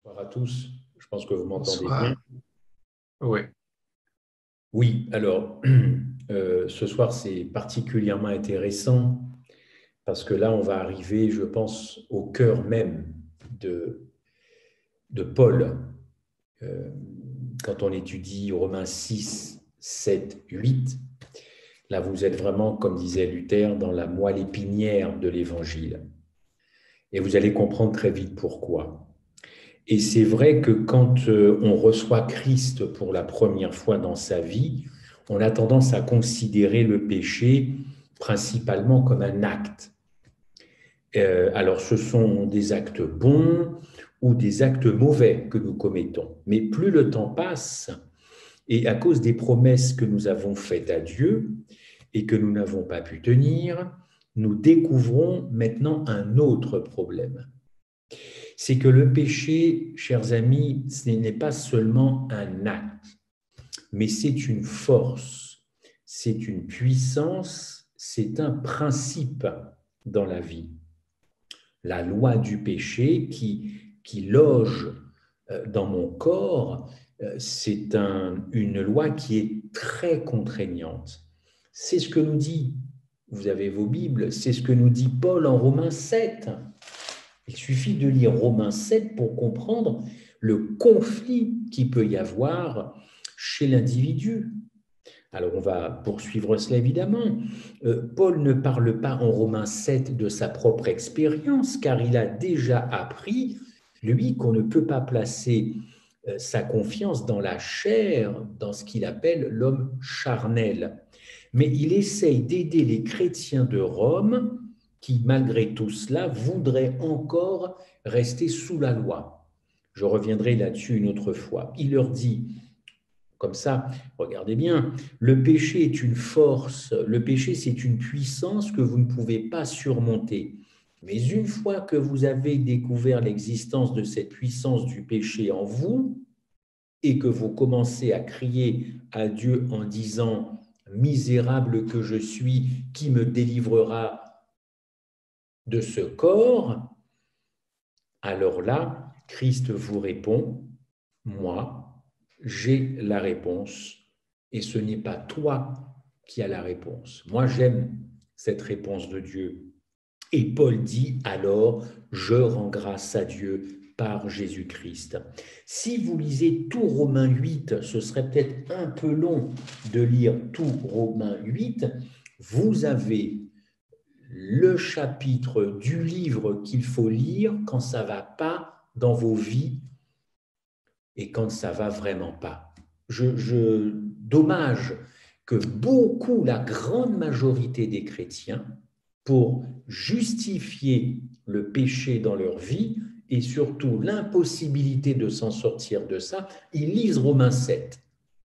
Bonsoir à tous. Je pense que vous m'entendez bien. Bonsoir. Oui, Oui, alors, ce soir, c'est particulièrement intéressant parce que là, on va arriver, je pense, au cœur même de, de Paul. Euh, Quand on étudie Romains 6, 7, 8, là, vous êtes vraiment, comme disait Luther, dans la moelle épinière de l'Évangile. Et vous allez comprendre très vite pourquoi. Et c'est vrai que quand on reçoit Christ pour la première fois dans sa vie, on a tendance à considérer le péché principalement comme un acte. Alors ce sont des actes bons ou des actes mauvais que nous commettons. Mais plus le temps passe, et à cause des promesses que nous avons faites à Dieu et que nous n'avons pas pu tenir, nous découvrons maintenant un autre problème. C'est que le péché, chers amis, ce n'est pas seulement un acte, mais c'est une force, c'est une puissance, c'est un principe dans la vie. La loi du péché qui loge dans mon corps, c'est une loi qui est très contraignante. C'est ce que nous dit, vous avez vos Bibles, c'est ce que nous dit Paul en Romains 7. Il suffit de lire Romains 7 pour comprendre le conflit qu'il peut y avoir chez l'individu. Alors on va poursuivre cela évidemment. Paul ne parle pas en Romains 7 de sa propre expérience, car il a déjà appris, lui, qu'on ne peut pas placer sa confiance dans la chair, dans ce qu'il appelle l'homme charnel. Mais il essaye d'aider les chrétiens de Rome qui, malgré tout cela, voudraient encore rester sous la loi. Je reviendrai là-dessus une autre fois. Il leur dit, comme ça, regardez bien, le péché est une force, le péché c'est une puissance que vous ne pouvez pas surmonter. Mais une fois que vous avez découvert l'existence de cette puissance du péché en vous et que vous commencez à crier à Dieu en disant misérable que je suis, qui me délivrera de ce corps, alors là, Christ vous répond, moi, j'ai la réponse et ce n'est pas toi qui as la réponse. Moi, j'aime cette réponse de Dieu. Et Paul dit alors, je rends grâce à Dieu par Jésus-Christ. Si vous lisez tout Romains 8, ce serait peut-être un peu long de lire tout Romains 8, vous avez le chapitre du livre qu'il faut lire quand ça ne va pas dans vos vies et quand ça ne va vraiment pas. Dommage que beaucoup, la grande majorité des chrétiens, pour justifier le péché dans leur vie et surtout l'impossibilité de s'en sortir de ça, ils lisent Romains 7.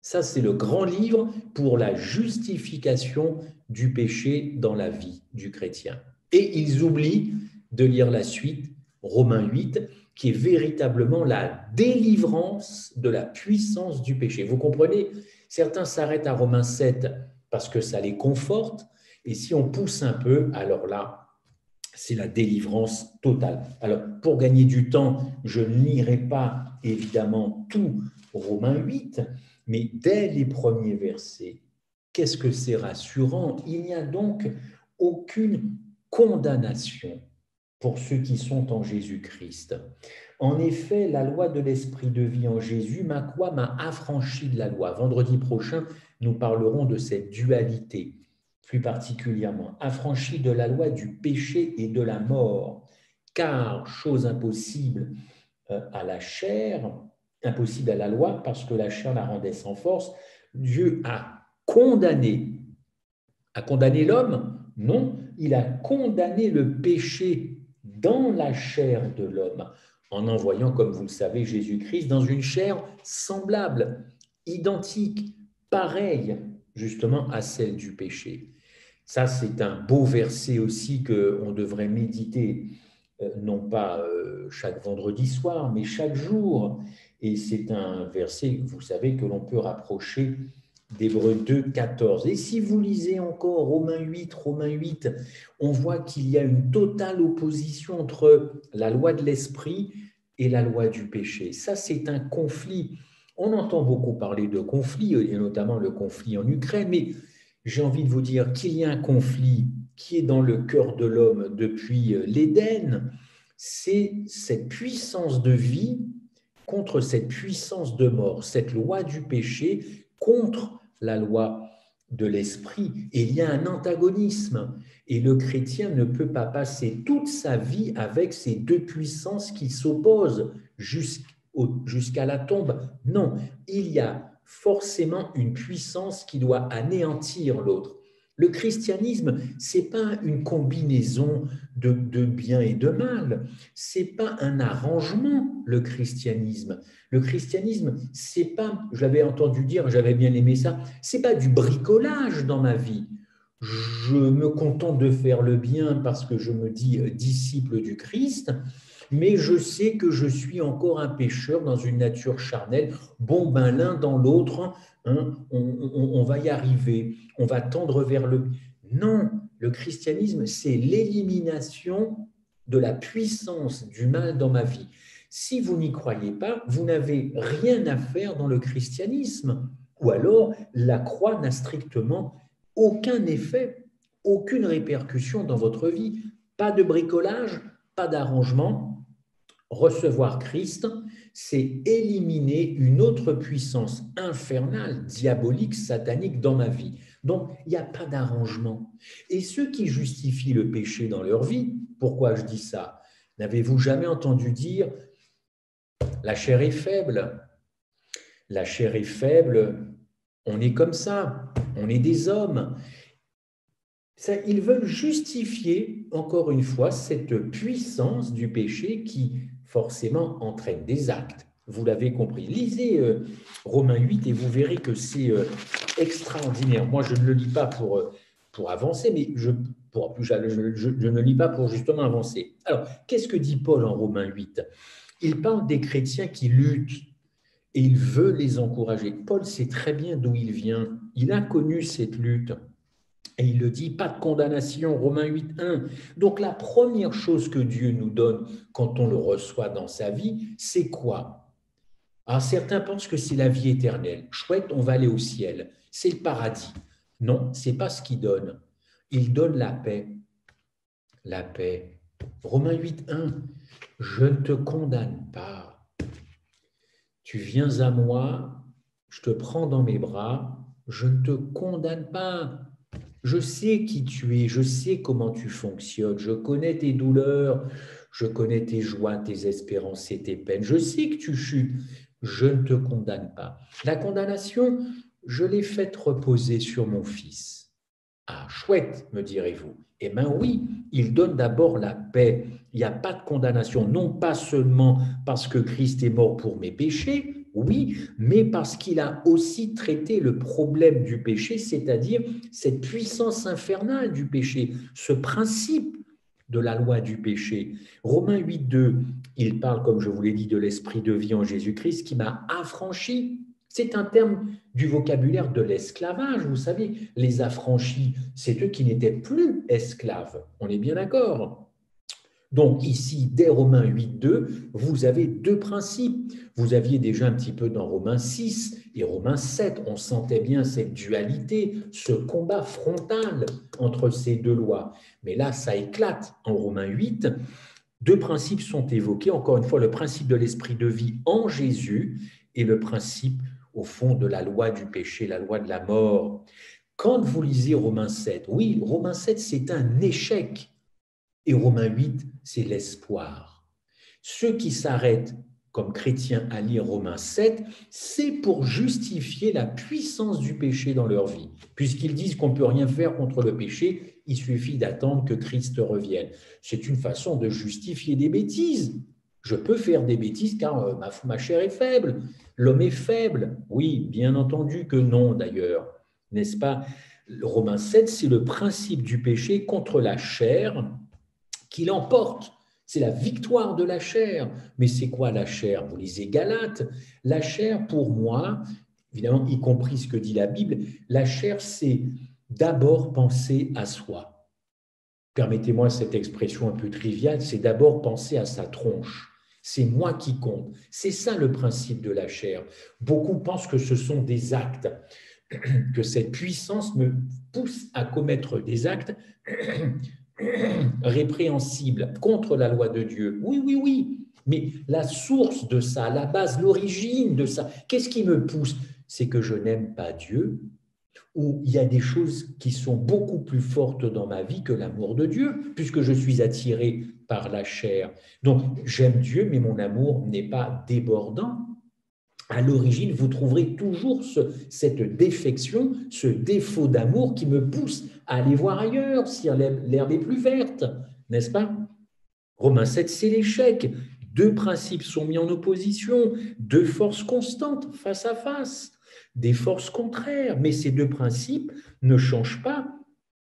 Ça, c'est le grand livre pour la justification du péché dans la vie du chrétien. Et ils oublient de lire la suite, Romains 8, qui est véritablement la délivrance de la puissance du péché. Vous comprenez? Certains s'arrêtent à Romains 7 parce que ça les conforte, et si on pousse un peu, alors là, c'est la délivrance totale. Alors, pour gagner du temps, je ne lirai pas évidemment tout Romains 8, mais dès les premiers versets, qu'est-ce que c'est rassurant? Il n'y a donc aucune condamnation pour ceux qui sont en Jésus-Christ. En effet, la loi de l'esprit de vie en Jésus m'a affranchi de la loi. Vendredi prochain, nous parlerons de cette dualité, plus particulièrement affranchi de la loi du péché et de la mort. Car, chose impossible à la chair, impossible à la loi, parce que la chair la rendait sans force, Dieu a condamné. A condamné l'homme? Non, il a condamné le péché dans la chair de l'homme, en envoyant, comme vous le savez, Jésus-Christ dans une chair semblable, identique, pareille, justement, à celle du péché. Ça, c'est un beau verset aussi qu'on devrait méditer, non pas chaque vendredi soir, mais chaque jour. Et c'est un verset, vous savez, que l'on peut rapprocher d'Hébreux 2, 14. Et si vous lisez encore Romains 8, on voit qu'il y a une totale opposition entre la loi de l'esprit et la loi du péché. Ça, c'est un conflit. On entend beaucoup parler de conflit, et notamment le conflit en Ukraine, mais j'ai envie de vous dire qu'il y a un conflit qui est dans le cœur de l'homme depuis l'Éden. C'est cette puissance de vie contre cette puissance de mort, cette loi du péché contre la loi de l'esprit. Et il y a un antagonisme. Et le chrétien ne peut pas passer toute sa vie avec ces deux puissances qui s'opposent jusqu'à la tombe. Non, il y a forcément une puissance qui doit anéantir l'autre. Le christianisme, c'est pas une combinaison de bien et de mal. C'est pas un arrangement, le christianisme. Le christianisme, c'est pas, je l'avais entendu dire, j'avais bien aimé ça, c'est pas du bricolage dans ma vie. Je me contente de faire le bien parce que je me dis disciple du Christ, mais je sais que je suis encore un pécheur dans une nature charnelle. Bon, ben l'un dans l'autre, hein, on va y arriver, on va tendre vers le... Non, le christianisme, c'est l'élimination de la puissance du mal dans ma vie. Si vous n'y croyez pas, vous n'avez rien à faire dans le christianisme. Ou alors, la croix n'a strictement aucun effet, aucune répercussion dans votre vie. Pas de bricolage, pas d'arrangement. Recevoir Christ, c'est éliminer une autre puissance infernale, diabolique, satanique dans ma vie. Donc, il n'y a pas d'arrangement. Et ceux qui justifient le péché dans leur vie, pourquoi je dis ça? N'avez-vous jamais entendu dire la chair est faible? La chair est faible, on est comme ça, on est des hommes. Ça, ils veulent justifier, encore une fois, cette puissance du péché qui forcément entraîne des actes. Vous l'avez compris. Lisez Romains 8 et vous verrez que c'est extraordinaire. Moi, je ne le lis pas pour avancer, mais je ne lis pas pour justement avancer. Alors, qu'est-ce que dit Paul en Romains 8? Il parle des chrétiens qui luttent et il veut les encourager. Paul sait très bien d'où il vient. Il a connu cette lutte. Et il le dit, pas de condamnation, Romains 8, 1. Donc la première chose que Dieu nous donne quand on le reçoit dans sa vie, c'est quoi? Alors certains pensent que c'est la vie éternelle. Chouette, on va aller au ciel. C'est le paradis. Non, c'est pas ce qu'il donne. Il donne la paix. La paix. Romains 8, 1. Je ne te condamne pas. Tu viens à moi, je te prends dans mes bras, je ne te condamne pas. Je sais qui tu es, je sais comment tu fonctionnes, je connais tes douleurs, je connais tes joies, tes espérances et tes peines. Je sais que tu chutes, je ne te condamne pas. La condamnation, je l'ai faite reposer sur mon Fils. Ah, chouette, me direz-vous. Eh bien oui, il donne d'abord la paix. Il n'y a pas de condamnation, non pas seulement parce que Christ est mort pour mes péchés, oui, mais parce qu'il a aussi traité le problème du péché, c'est-à-dire cette puissance infernale du péché, ce principe de la loi du péché. Romains 8, 2, il parle, comme je vous l'ai dit, de l'esprit de vie en Jésus-Christ qui m'a affranchi. C'est un terme du vocabulaire de l'esclavage. Vous savez, les affranchis, c'est eux qui n'étaient plus esclaves. On est bien d'accord? Donc ici, dès Romains 8, 2, vous avez deux principes. Vous aviez déjà un petit peu dans Romains 6 et Romains 7. On sentait bien cette dualité, ce combat frontal entre ces deux lois. Mais là, ça éclate en Romains 8. Deux principes sont évoqués. Encore une fois, le principe de l'esprit de vie en Jésus et le principe, au fond, de la loi du péché, la loi de la mort. Quand vous lisez Romains 7, oui, Romains 7, c'est un échec. Et Romains 8, c'est l'espoir. Ceux qui s'arrêtent comme chrétiens à lire Romains 7, c'est pour justifier la puissance du péché dans leur vie. Puisqu'ils disent qu'on ne peut rien faire contre le péché, il suffit d'attendre que Christ revienne. C'est une façon de justifier des bêtises. Je peux faire des bêtises car ma chair est faible, l'homme est faible. Oui, bien entendu que non d'ailleurs, n'est-ce pas? Romains 7, c'est le principe du péché contre la chair qui l'emporte. C'est la victoire de la chair. Mais c'est quoi la chair? Vous lisez Galates. La chair, pour moi, évidemment, y compris ce que dit la Bible, la chair, c'est d'abord penser à soi. Permettez-moi cette expression un peu triviale, c'est d'abord penser à sa tronche. C'est moi qui compte. C'est ça le principe de la chair. Beaucoup pensent que ce sont des actes, que cette puissance me pousse à commettre des actes répréhensibles contre la loi de Dieu. Oui, oui, oui. Mais la source de ça, la base, l'origine de ça, qu'est-ce qui me pousse? C'est que je n'aime pas Dieu, ou il y a des choses qui sont beaucoup plus fortes dans ma vie que l'amour de Dieu, puisque je suis attiré par la chair. Donc, j'aime Dieu, mais mon amour n'est pas débordant. À l'origine, vous trouverez toujours cette défection, ce défaut d'amour qui me pousse à aller voir ailleurs, si l'herbe est plus verte, n'est-ce pas? Romains 7, c'est l'échec. Deux principes sont mis en opposition, deux forces constantes face à face, des forces contraires, mais ces deux principes ne changent pas,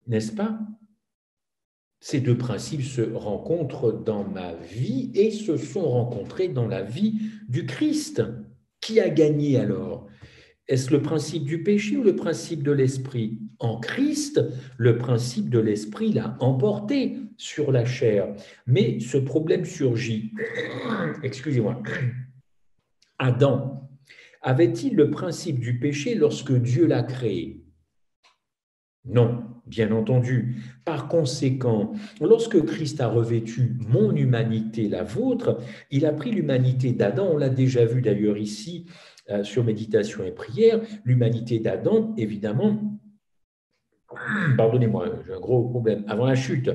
n'est-ce pas? Ces deux principes se rencontrent dans ma vie et se sont rencontrés dans la vie du Christ. Qui a gagné alors? Est-ce le principe du péché ou le principe de l'esprit? En Christ, le principe de l'esprit l'a emporté sur la chair. Mais ce problème surgit. Excusez-moi. Adam avait-il le principe du péché lorsque Dieu l'a créé? Non, bien entendu. Par conséquent, lorsque Christ a revêtu mon humanité, la vôtre, il a pris l'humanité d'Adam, on l'a déjà vu d'ailleurs ici sur Méditation et Prière, l'humanité d'Adam, évidemment, pardonnez-moi, j'ai un gros problème, avant la chute.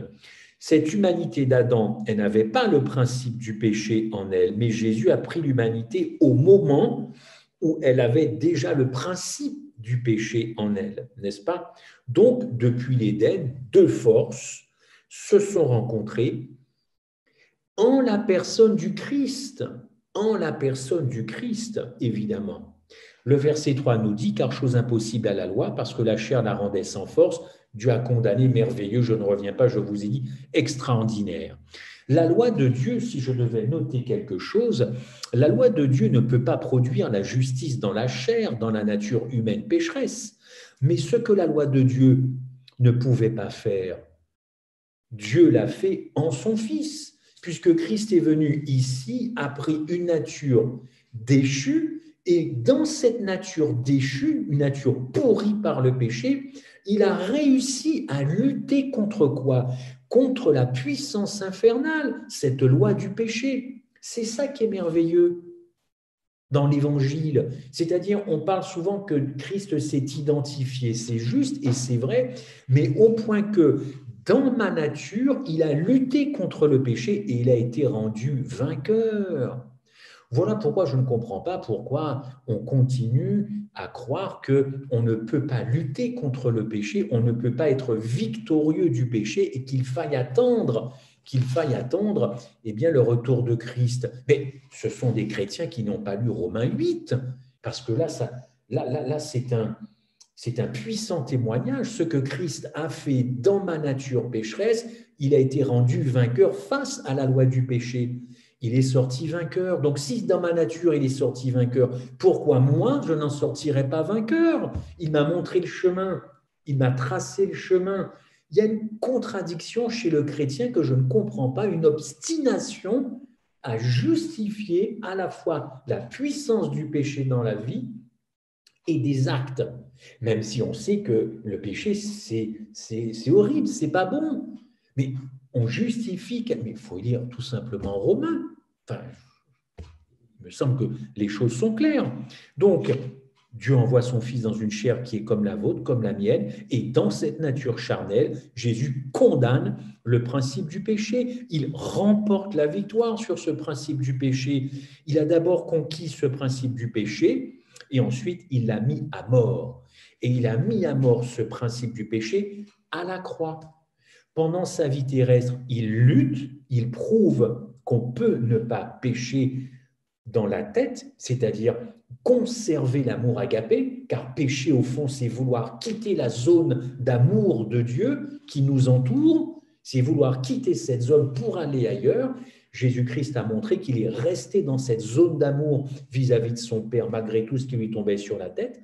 Cette humanité d'Adam, elle n'avait pas le principe du péché en elle, mais Jésus a pris l'humanité au moment où elle avait déjà le principe du péché en elle, n'est-ce pas? Donc, depuis l'Éden, deux forces se sont rencontrées en la personne du Christ, évidemment. Le verset 3 nous dit, car chose impossible à la loi, parce que la chair la rendait sans force, Dieu a condamné merveilleux, je ne reviens pas, je vous ai dit, extraordinaire. La loi de Dieu, si je devais noter quelque chose, la loi de Dieu ne peut pas produire la justice dans la chair, dans la nature humaine pécheresse. Mais ce que la loi de Dieu ne pouvait pas faire, Dieu l'a fait en son Fils, puisque Christ est venu ici, a pris une nature déchue, et dans cette nature déchue, une nature pourrie par le péché, il a réussi à lutter contre quoi? Contre la puissance infernale, cette loi du péché. C'est ça qui est merveilleux dans l'Évangile. C'est-à-dire, on parle souvent que Christ s'est identifié, c'est juste et c'est vrai, mais au point que dans ma nature, il a lutté contre le péché et il a été rendu vainqueur. Voilà pourquoi je ne comprends pas pourquoi on continue à croire qu'on ne peut pas lutter contre le péché, on ne peut pas être victorieux du péché et qu'il faille attendre eh bien, le retour de Christ. Mais ce sont des chrétiens qui n'ont pas lu Romains 8, parce que là c'est un puissant témoignage. Ce que Christ a fait dans ma nature pécheresse, il a été rendu vainqueur face à la loi du péché. Il est sorti vainqueur. Donc, si dans ma nature, il est sorti vainqueur, pourquoi moi, je n'en sortirais pas vainqueur? Il m'a montré le chemin. Il m'a tracé le chemin. Il y a une contradiction chez le chrétien que je ne comprends pas, une obstination à justifier à la fois la puissance du péché dans la vie et des actes, même si on sait que le péché, c'est horrible, c'est pas bon. Mais on justifie, mais il faut lire tout simplement Romains. Enfin, il me semble que les choses sont claires. Donc, Dieu envoie son Fils dans une chair qui est comme la vôtre, comme la mienne, et dans cette nature charnelle, Jésus condamne le principe du péché. Il remporte la victoire sur ce principe du péché. Il a d'abord conquis ce principe du péché, et ensuite il l'a mis à mort. Et il a mis à mort ce principe du péché à la croix. Pendant sa vie terrestre, il lutte, il prouve qu'on peut ne pas pécher dans la tête, c'est-à-dire conserver l'amour agapé, car pécher au fond, c'est vouloir quitter la zone d'amour de Dieu qui nous entoure, c'est vouloir quitter cette zone pour aller ailleurs. Jésus-Christ a montré qu'il est resté dans cette zone d'amour vis-à-vis de son Père, malgré tout ce qui lui tombait sur la tête.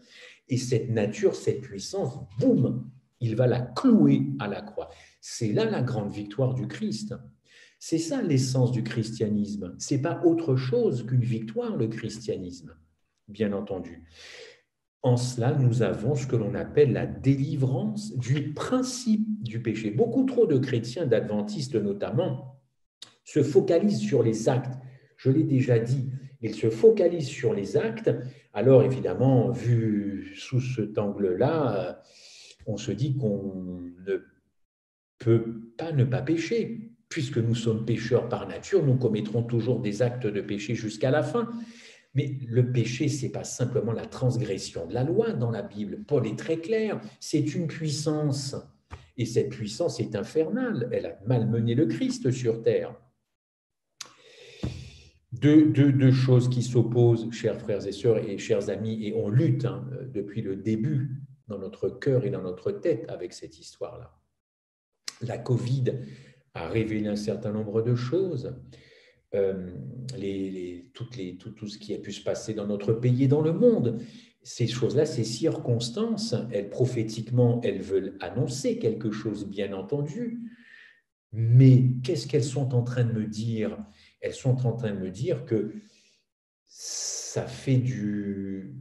Et cette nature, cette puissance, boum, il va la clouer à la croix. C'est là la grande victoire du Christ. C'est ça l'essence du christianisme. Ce n'est pas autre chose qu'une victoire, le christianisme, bien entendu. En cela, nous avons ce que l'on appelle la délivrance du principe du péché. Beaucoup trop de chrétiens, d'adventistes notamment, se focalisent sur les actes. Je l'ai déjà dit, ils se focalisent sur les actes. Alors évidemment, vu sous cet angle-là, on se dit qu'on ne peut pas ne pas pécher. Puisque nous sommes pécheurs par nature, nous commettrons toujours des actes de péché jusqu'à la fin. Mais le péché, ce n'est pas simplement la transgression de la loi dans la Bible. Paul est très clair, c'est une puissance. Et cette puissance est infernale. Elle a malmené le Christ sur terre. Deux choses qui s'opposent, chers frères et sœurs et chers amis, et on lutte depuis le début dans notre cœur et dans notre tête avec cette histoire-là. La Covid a révélé un certain nombre de choses. Tout ce qui a pu se passer dans notre pays et dans le monde. Ces choses-là, ces circonstances, prophétiquement, elles veulent annoncer quelque chose, bien entendu. Mais qu'est-ce qu'elles sont en train de me dire? Elles sont en train de me dire que ça fait du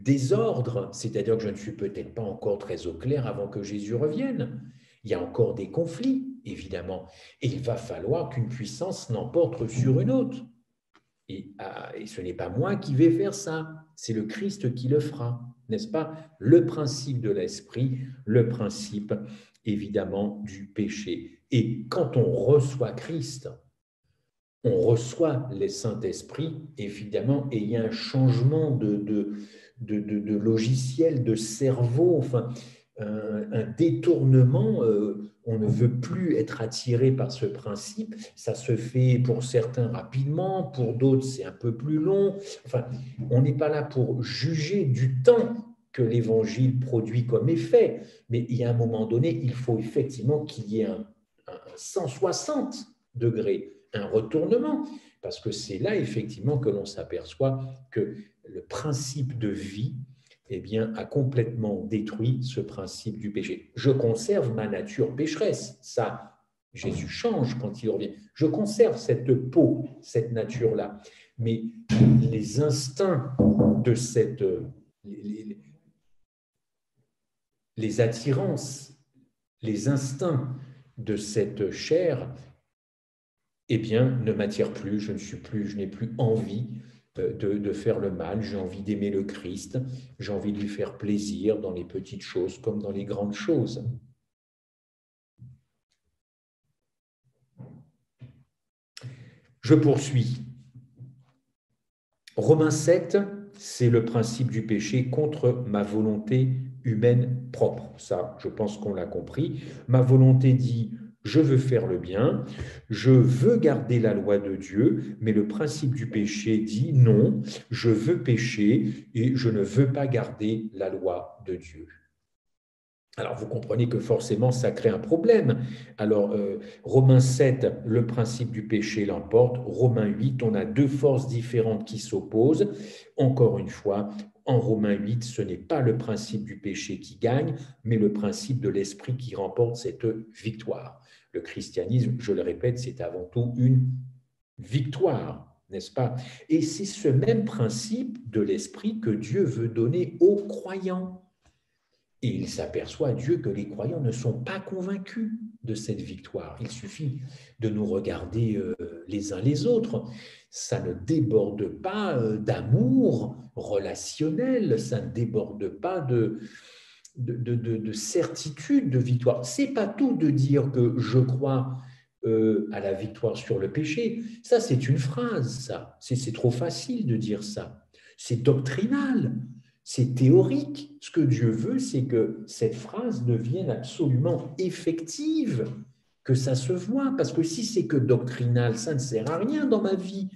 désordre, c'est-à-dire que je ne suis peut-être pas encore très au clair avant que Jésus revienne. Il y a encore des conflits, évidemment, et il va falloir qu'une puissance l'emporte sur une autre. Et ce n'est pas moi qui vais faire ça, c'est le Christ qui le fera, n'est-ce pas? Le principe de l'esprit, le principe, évidemment, du péché. Et quand on reçoit Christ, on reçoit les Saint-Esprit, évidemment, et il y a un changement de logiciel, de cerveau, enfin, un détournement. On ne veut plus être attiré par ce principe. Ça se fait pour certains rapidement, pour d'autres c'est un peu plus long. Enfin, on n'est pas là pour juger du temps que l'Évangile produit comme effet, mais il y a un moment donné, il faut effectivement qu'il y ait un 160 degrés, un retournement, parce que c'est là effectivement que l'on s'aperçoit que le principe de vie a complètement détruit ce principe du péché. Je conserve ma nature pécheresse, ça, Jésus change quand il revient. Je conserve cette peau, cette nature-là, mais les instincts de cette... les attirances, les instincts de cette chair, ne m'attire plus, je n'ai plus envie de faire le mal, j'ai envie d'aimer le Christ, j'ai envie de lui faire plaisir dans les petites choses comme dans les grandes choses. Je poursuis. Romains 7, c'est le principe du péché contre ma volonté humaine propre. Ça, je pense qu'on l'a compris. Ma volonté dit je veux faire le bien, je veux garder la loi de Dieu, mais le principe du péché dit non, je veux pécher et je ne veux pas garder la loi de Dieu. Alors, vous comprenez que forcément, ça crée un problème. Alors, Romains 7, le principe du péché l'emporte. Romains 8, on a deux forces différentes qui s'opposent. Encore une fois, en Romains 8, ce n'est pas le principe du péché qui gagne, mais le principe de l'esprit qui remporte cette victoire. Le christianisme, je le répète, c'est avant tout une victoire, n'est-ce pas? Et c'est ce même principe de l'esprit que Dieu veut donner aux croyants. Et il s'aperçoit, Dieu, que les croyants ne sont pas convaincus de cette victoire. Il suffit de nous regarder les uns les autres. Ça ne déborde pas d'amour relationnel, ça ne déborde pas de certitude de victoire. Ce n'est pas tout de dire que je crois à la victoire sur le péché. Ça, c'est une phrase, ça. C'est trop facile de dire ça. C'est doctrinal. C'est théorique. Ce que Dieu veut, c'est que cette phrase devienne absolument effective, que ça se voit. Parce que si c'est que doctrinal, ça ne sert à rien dans ma vie.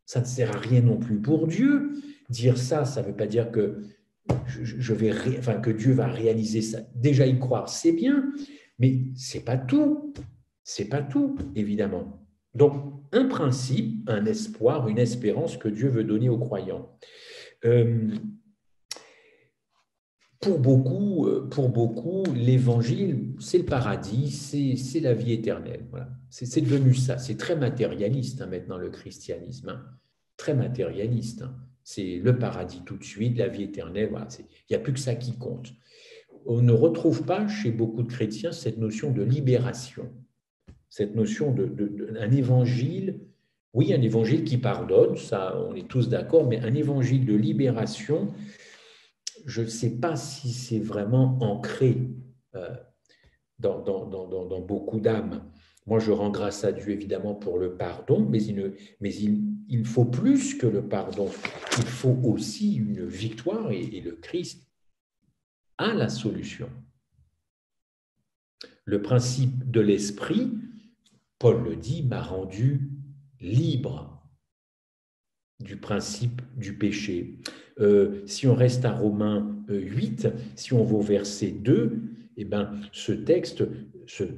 Ça ne sert à rien non plus pour Dieu. Dire ça, ça ne veut pas dire que, que Dieu va réaliser ça. Déjà, y croire, c'est bien, mais ce n'est pas tout. Ce n'est pas tout, évidemment. Donc, un principe, un espoir, une espérance que Dieu veut donner aux croyants. pour beaucoup, l'évangile, c'est le paradis, c'est la vie éternelle. Voilà. C'est devenu ça. C'est très matérialiste hein, maintenant le christianisme. Hein. Très matérialiste. Hein. C'est le paradis tout de suite, la vie éternelle. Voilà. Il n'y a plus que ça qui compte. On ne retrouve pas chez beaucoup de chrétiens cette notion de libération, cette notion d'un évangile. Oui, un évangile qui pardonne, ça, on est tous d'accord, mais un évangile de libération, je ne sais pas si c'est vraiment ancré euh, dans beaucoup d'âmes. Moi, je rends grâce à Dieu, évidemment, pour le pardon, mais il faut plus que le pardon. Il faut aussi une victoire, et le Christ a la solution. Le principe de l'esprit, Paul le dit, m'a rendu libre du principe du péché. Si on reste à Romains 8, si on va au verset 2, eh ben, ce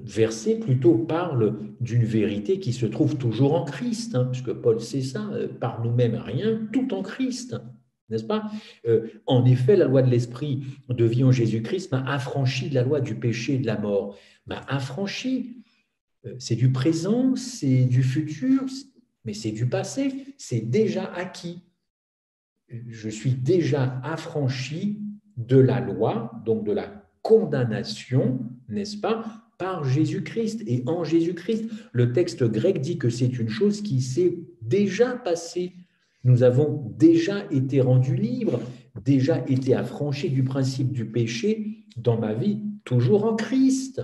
verset plutôt parle d'une vérité qui se trouve toujours en Christ, hein, puisque Paul sait ça, par nous-mêmes rien, tout en Christ, n'est-ce pas? En effet, la loi de l'esprit de vie en Jésus-Christ m'a affranchi de la loi du péché et de la mort, m'a affranchi. C'est du présent, c'est du futur, mais c'est du passé, c'est déjà acquis. Je suis déjà affranchi de la loi, donc de la condamnation, n'est-ce pas, par Jésus-Christ. Et en Jésus-Christ, le texte grec dit que c'est une chose qui s'est déjà passée. Nous avons déjà été rendus libres, déjà été affranchis du principe du péché dans ma vie, toujours en Christ.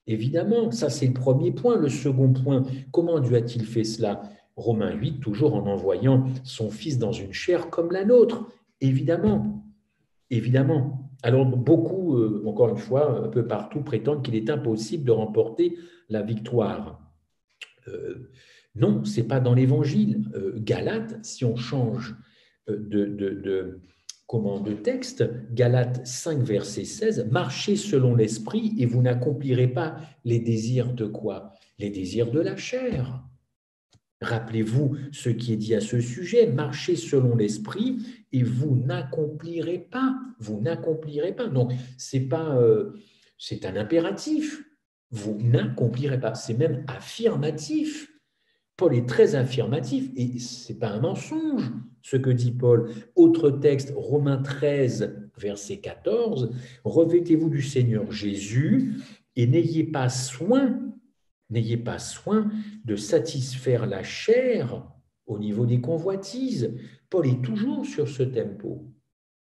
Évidemment, ça c'est le premier point. Le second point, comment Dieu a-t-il fait cela? Romains 8, toujours en envoyant son Fils dans une chair comme la nôtre. Évidemment, évidemment. Alors beaucoup, encore une fois, un peu partout, prétendent qu'il est impossible de remporter la victoire. Non, ce n'est pas dans l'Évangile. Galates, si on change de texte, Galates 5, verset 16, marchez selon l'esprit et vous n'accomplirez pas les désirs de quoi? Les désirs de la chair. Rappelez-vous ce qui est dit à ce sujet, marchez selon l'esprit et vous n'accomplirez pas. Vous n'accomplirez pas. Donc, c'est un impératif. Vous n'accomplirez pas. C'est même affirmatif. Paul est très affirmatif et ce n'est pas un mensonge ce que dit Paul. Autre texte, Romains 13, verset 14, revêtez-vous du Seigneur Jésus et n'ayez pas soin de satisfaire la chair au niveau des convoitises. Paul est toujours sur ce tempo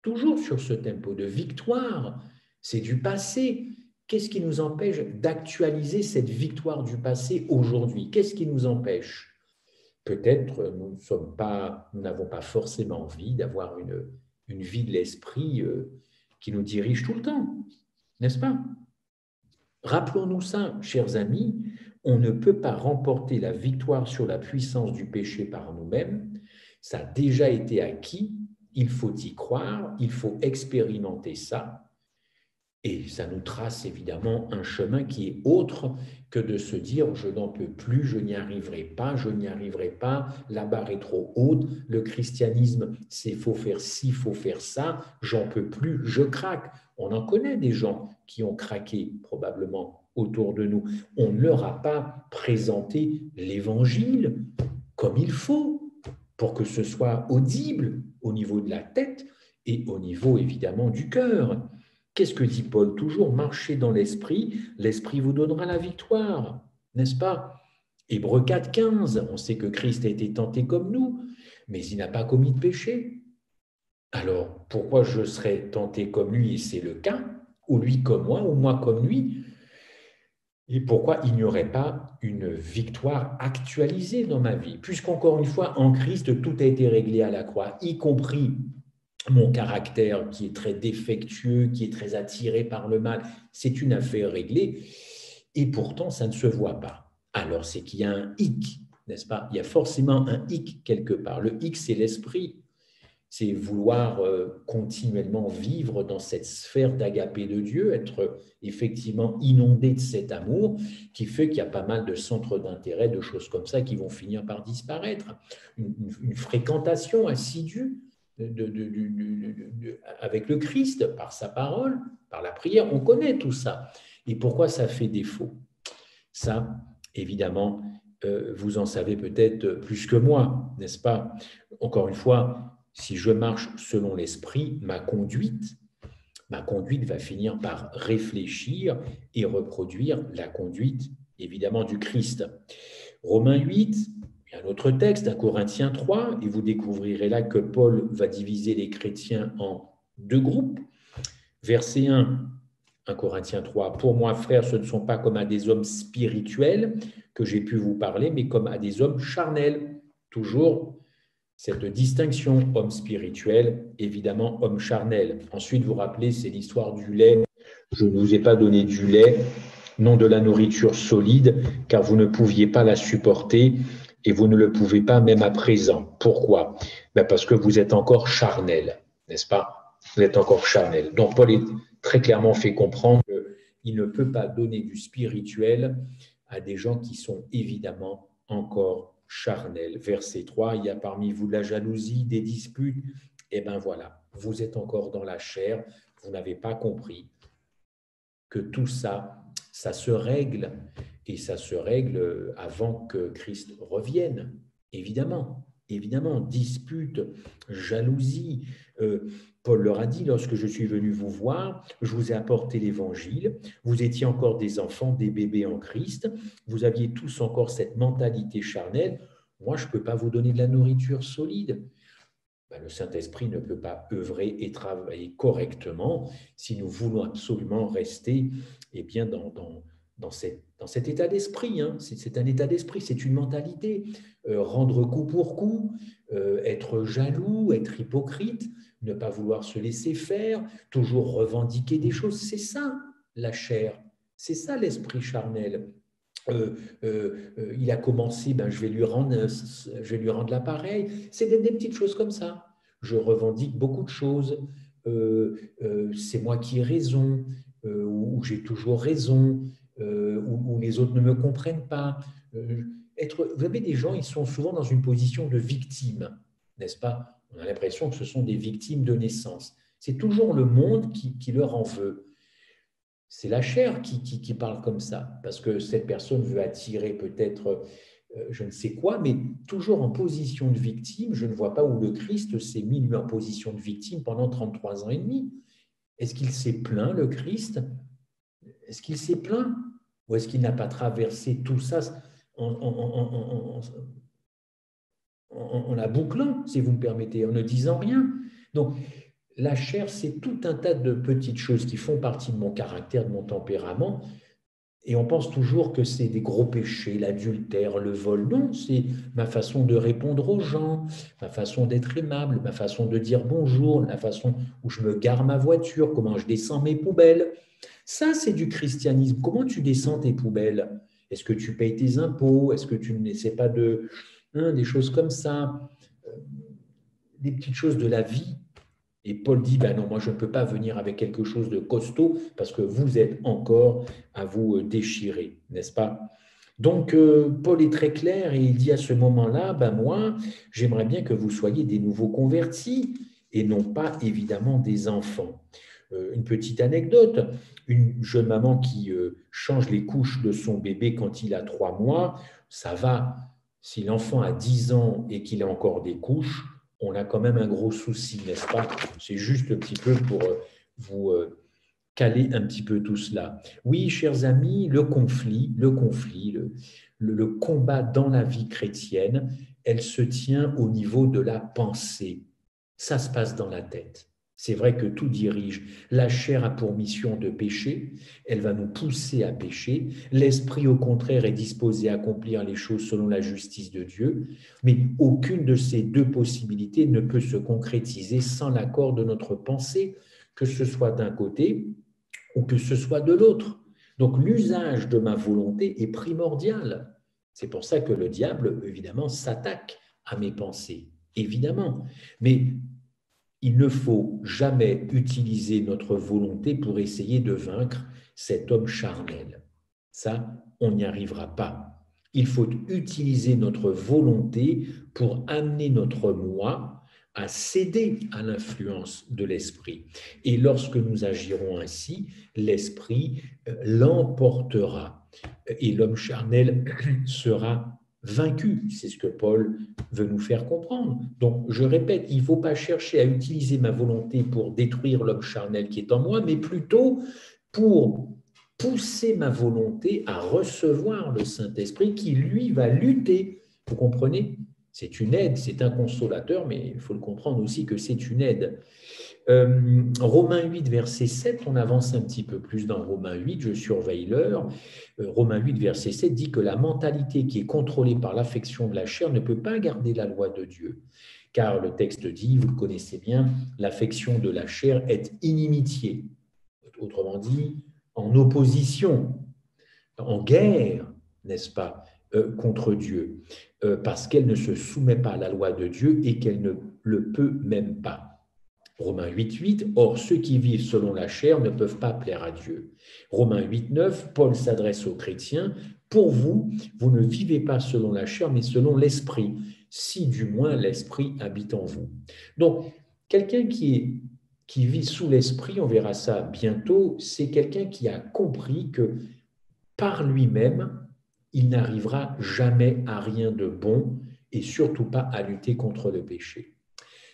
de victoire. C'est du passé. Qu'est-ce qui nous empêche d'actualiser cette victoire du passé aujourd'hui? Qu'est-ce qui nous empêche? Peut-être nous n'avons pas forcément envie d'avoir une vie de l'esprit qui nous dirige tout le temps, n'est-ce pas? Rappelons-nous ça, chers amis, on ne peut pas remporter la victoire sur la puissance du péché par nous-mêmes. Ça a déjà été acquis, il faut y croire, il faut expérimenter ça. Et ça nous trace évidemment un chemin qui est autre que de se dire je n'en peux plus, je n'y arriverai pas, la barre est trop haute, le christianisme c'est faut faire ci, faut faire ça, j'en peux plus, je craque. On en connaît des gens qui ont craqué probablement autour de nous. On ne leur a pas présenté l'évangile comme il faut pour que ce soit audible au niveau de la tête et au niveau évidemment du cœur. Qu'est-ce que dit Paul? Toujours marcher dans l'esprit vous donnera la victoire, n'est-ce pas? Hébreux 4, 15, on sait que Christ a été tenté comme nous, mais il n'a pas commis de péché. Alors, pourquoi je serais tenté comme lui, et c'est le cas, ou lui comme moi, ou moi comme lui? Et pourquoi il n'y aurait pas une victoire actualisée dans ma vie? Puisqu'encore une fois, en Christ, tout a été réglé à la croix, y compris mon caractère qui est très défectueux, qui est très attiré par le mal, c'est une affaire réglée, et pourtant ça ne se voit pas. Alors c'est qu'il y a un hic, n'est-ce pas? Il y a forcément un hic quelque part. Le hic, c'est l'esprit, c'est vouloir continuellement vivre dans cette sphère d'agapé de Dieu, être effectivement inondé de cet amour qui fait qu'il y a pas mal de centres d'intérêt, de choses comme ça qui vont finir par disparaître. Une fréquentation assidue avec le Christ, par sa parole, par la prière. On connaît tout ça. Et pourquoi ça fait défaut? Ça, évidemment, vous en savez peut-être plus que moi, n'est-ce pas? Encore une fois, si je marche selon l'esprit, ma conduite va finir par réfléchir et reproduire la conduite, évidemment, du Christ. Romains 8, il y a un autre texte, un Corinthiens 3, et vous découvrirez là que Paul va diviser les chrétiens en deux groupes. Verset 1 Corinthiens 3, pour moi, frères, ce ne sont pas comme à des hommes spirituels que j'ai pu vous parler, mais comme à des hommes charnels. Toujours cette distinction, homme spirituel, évidemment, homme charnel. Ensuite, vous rappelez, c'est l'histoire du lait. Je ne vous ai pas donné du lait, non de la nourriture solide, car vous ne pouviez pas la supporter et vous ne le pouvez pas même à présent. Pourquoi? Parce que vous êtes encore charnel, n'est-ce pas? Vous êtes encore charnel. Donc, Paul est très clairement fait comprendre qu'il ne peut pas donner du spirituel à des gens qui sont évidemment encore charnels. Verset 3, il y a parmi vous de la jalousie, des disputes. Eh bien voilà, vous êtes encore dans la chair, vous n'avez pas compris que tout ça, ça se règle, et ça se règle avant que Christ revienne, évidemment. Évidemment, dispute, jalousie. Paul leur a dit, lorsque je suis venu vous voir, je vous ai apporté l'évangile, vous étiez encore des enfants, des bébés en Christ, vous aviez tous encore cette mentalité charnelle. Moi, je ne peux pas vous donner de la nourriture solide. Le Saint-Esprit ne peut pas œuvrer et travailler correctement si nous voulons absolument rester bien, dans cet état d'esprit. Hein. C'est un état d'esprit, c'est une mentalité. Rendre coup pour coup, être jaloux, être hypocrite, ne pas vouloir se laisser faire, toujours revendiquer des choses, c'est ça la chair, c'est ça l'esprit charnel. Il a commencé, je vais lui rendre l'appareil. C'est des petites choses comme ça. Je revendique beaucoup de choses. C'est moi qui ai raison, ou j'ai toujours raison, ou les autres ne me comprennent pas. Vous avez des gens, ils sont souvent dans une position de victime, n'est-ce pas? On a l'impression que ce sont des victimes de naissance. C'est toujours le monde qui leur en veut. C'est la chair qui parle comme ça, parce que cette personne veut attirer peut-être je ne sais quoi, mais toujours en position de victime. Je ne vois pas où le Christ s'est mis lui en position de victime pendant 33 ans et demi. Est-ce qu'il s'est plaint, le Christ? Est-ce qu'il s'est plaint? Ou est-ce qu'il n'a pas traversé tout ça en la bouclant, si vous me permettez, en ne disant rien? Donc, la chair, c'est tout un tas de petites choses qui font partie de mon caractère, de mon tempérament, et on pense toujours que c'est des gros péchés, l'adultère, le vol. Non, c'est ma façon de répondre aux gens, ma façon d'être aimable, ma façon de dire bonjour, la façon où je me gare ma voiture, comment je descends mes poubelles. Ça, c'est du christianisme. Comment tu descends tes poubelles? Est-ce que tu payes tes impôts? Est-ce que tu n'essaies pas des choses comme ça? Des petites choses de la vie. Et Paul dit, non, moi je ne peux pas venir avec quelque chose de costaud parce que vous êtes encore à vous déchirer, n'est-ce pas? Donc, Paul est très clair et il dit à ce moment-là, moi, j'aimerais bien que vous soyez des nouveaux convertis et non pas évidemment des enfants. Une petite anecdote, une jeune maman qui change les couches de son bébé quand il a 3 mois, ça va. Si l'enfant a 10 ans et qu'il a encore des couches, on a quand même un gros souci, n'est-ce pas? C'est juste un petit peu pour vous caler un petit peu tout cela. Oui, chers amis, le combat dans la vie chrétienne, elle se tient au niveau de la pensée. Ça se passe dans la tête. C'est vrai que tout dirige. La chair a pour mission de pécher, elle va nous pousser à pécher. L'esprit, au contraire, est disposé à accomplir les choses selon la justice de Dieu, mais aucune de ces deux possibilités ne peut se concrétiser sans l'accord de notre pensée, que ce soit d'un côté ou que ce soit de l'autre. Donc l'usage de ma volonté est primordial. C'est pour ça que le diable, évidemment, s'attaque à mes pensées, évidemment. Mais il ne faut jamais utiliser notre volonté pour essayer de vaincre cet homme charnel. Ça, on n'y arrivera pas. Il faut utiliser notre volonté pour amener notre moi à céder à l'influence de l'esprit. Et lorsque nous agirons ainsi, l'esprit l'emportera et l'homme charnel sera vaincu. C'est ce que Paul veut nous faire comprendre. Donc, je répète, il ne faut pas chercher à utiliser ma volonté pour détruire l'homme charnel qui est en moi, mais plutôt pour pousser ma volonté à recevoir le Saint-Esprit qui, lui, va lutter. Vous comprenez? C'est une aide, c'est un consolateur, mais il faut le comprendre aussi que c'est une aide. Romains 8, verset 7, on avance un petit peu plus dans Romains 8, je surveille l'heure. Romains 8, verset 7 dit que la mentalité qui est contrôlée par l'affection de la chair ne peut pas garder la loi de Dieu. Car le texte dit, vous le connaissez bien, l'affection de la chair est inimitié. Autrement dit, en opposition, en guerre, n'est-ce pas, contre Dieu, parce qu'elle ne se soumet pas à la loi de Dieu et qu'elle ne le peut même pas. Romains 8, or ceux qui vivent selon la chair ne peuvent pas plaire à Dieu. Romains 8, 9, Paul s'adresse aux chrétiens, pour vous, vous ne vivez pas selon la chair, mais selon l'esprit, si du moins l'esprit habite en vous. Donc, quelqu'un qui vit sous l'esprit, on verra ça bientôt, c'est quelqu'un qui a compris que par lui-même, il n'arrivera jamais à rien de bon et surtout pas à lutter contre le péché.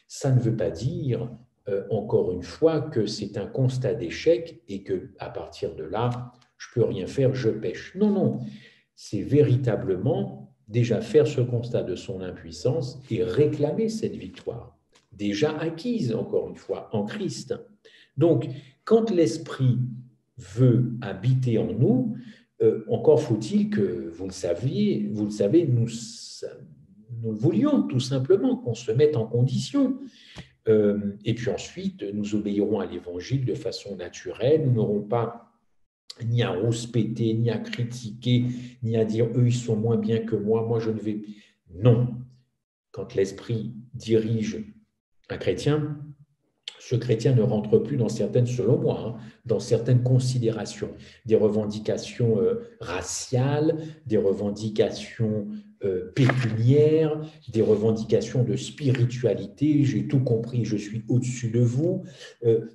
Ça ne veut pas dire, encore une fois, que c'est un constat d'échec et qu'à partir de là, je ne peux rien faire, je pêche. Non, non, c'est véritablement déjà faire ce constat de son impuissance et réclamer cette victoire, déjà acquise, encore une fois, en Christ. Donc, quand l'Esprit veut habiter en nous, encore faut-il que, vous le savez, nous le voulions tout simplement, qu'on se mette en condition. Et puis ensuite, nous obéirons à l'Évangile de façon naturelle. Nous n'aurons pas ni à rouspéter, ni à critiquer, ni à dire eux, ils sont moins bien que moi je ne vais. Non. Quand l'Esprit dirige un chrétien, ce chrétien ne rentre plus dans certaines, selon moi, dans certaines considérations, des revendications raciales, des revendications pécuniaires, des revendications de spiritualité, j'ai tout compris, je suis au-dessus de vous,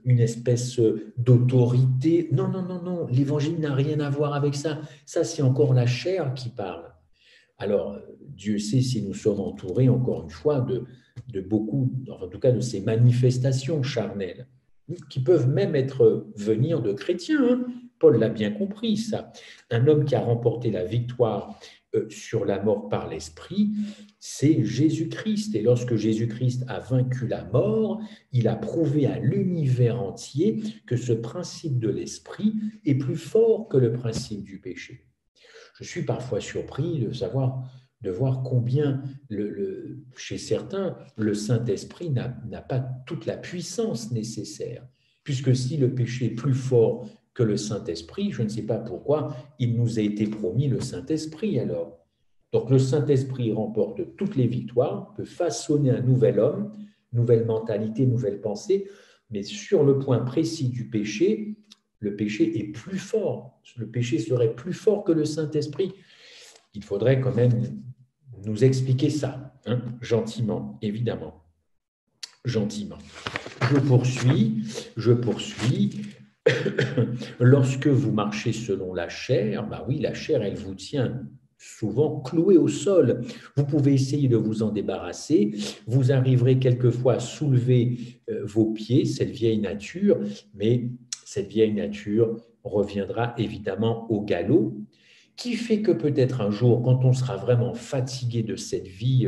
une espèce d'autorité. Non, non, non, non, l'évangile n'a rien à voir avec ça. Ça, c'est encore la chair qui parle. Alors, Dieu sait si nous sommes entourés, encore une fois, de beaucoup, en tout cas de ces manifestations charnelles, qui peuvent même venir de chrétiens. Hein. Paul l'a bien compris, ça. Un homme qui a remporté la victoire sur la mort par l'Esprit, c'est Jésus-Christ. Et lorsque Jésus-Christ a vaincu la mort, il a prouvé à l'univers entier que ce principe de l'Esprit est plus fort que le principe du péché. Je suis parfois surpris de voir combien, chez certains, le Saint-Esprit n'a pas toute la puissance nécessaire. Puisque si le péché est plus fort que le Saint-Esprit, je ne sais pas pourquoi il nous a été promis le Saint-Esprit alors. Donc le Saint-Esprit remporte toutes les victoires, peut façonner un nouvel homme, nouvelle mentalité, nouvelle pensée, mais sur le point précis du péché, le péché est plus fort. Le péché serait plus fort que le Saint-Esprit. Il faudrait quand même nous expliquer ça, hein, gentiment, évidemment. Gentiment. Je poursuis. Lorsque vous marchez selon la chair, bah oui, la chair, elle vous tient souvent cloué au sol. Vous pouvez essayer de vous en débarrasser. Vous arriverez quelquefois à soulever vos pieds, cette vieille nature, mais cette vieille nature reviendra évidemment au galop, qui fait que peut-être un jour, quand on sera vraiment fatigué de cette vie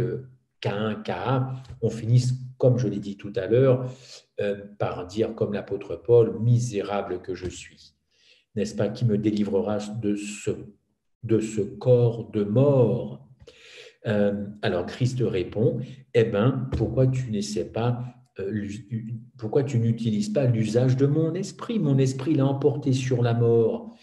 K1, K1, on finisse, comme je l'ai dit tout à l'heure, par dire comme l'apôtre Paul, misérable que je suis. N'est-ce pas, qui me délivrera de ce corps de mort? Alors Christ répond, eh bien, pourquoi tu n'utilises pas l'usage de mon esprit? Mon esprit l'a emporté sur la mort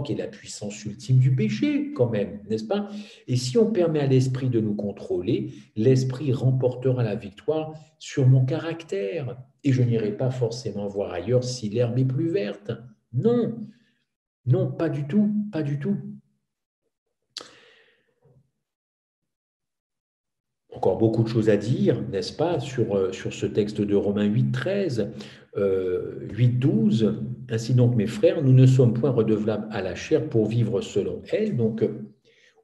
qui est la puissance ultime du péché, quand même, n'est-ce pas? Et si on permet à l'esprit de nous contrôler, l'esprit remportera la victoire sur mon caractère, et je n'irai pas forcément voir ailleurs si l'herbe est plus verte. Non, non, pas du tout, pas du tout. Encore beaucoup de choses à dire, n'est-ce pas, sur ce texte de Romains 8, 13, 8, 12. Ainsi donc, mes frères, nous ne sommes point redevables à la chair pour vivre selon elle. Donc,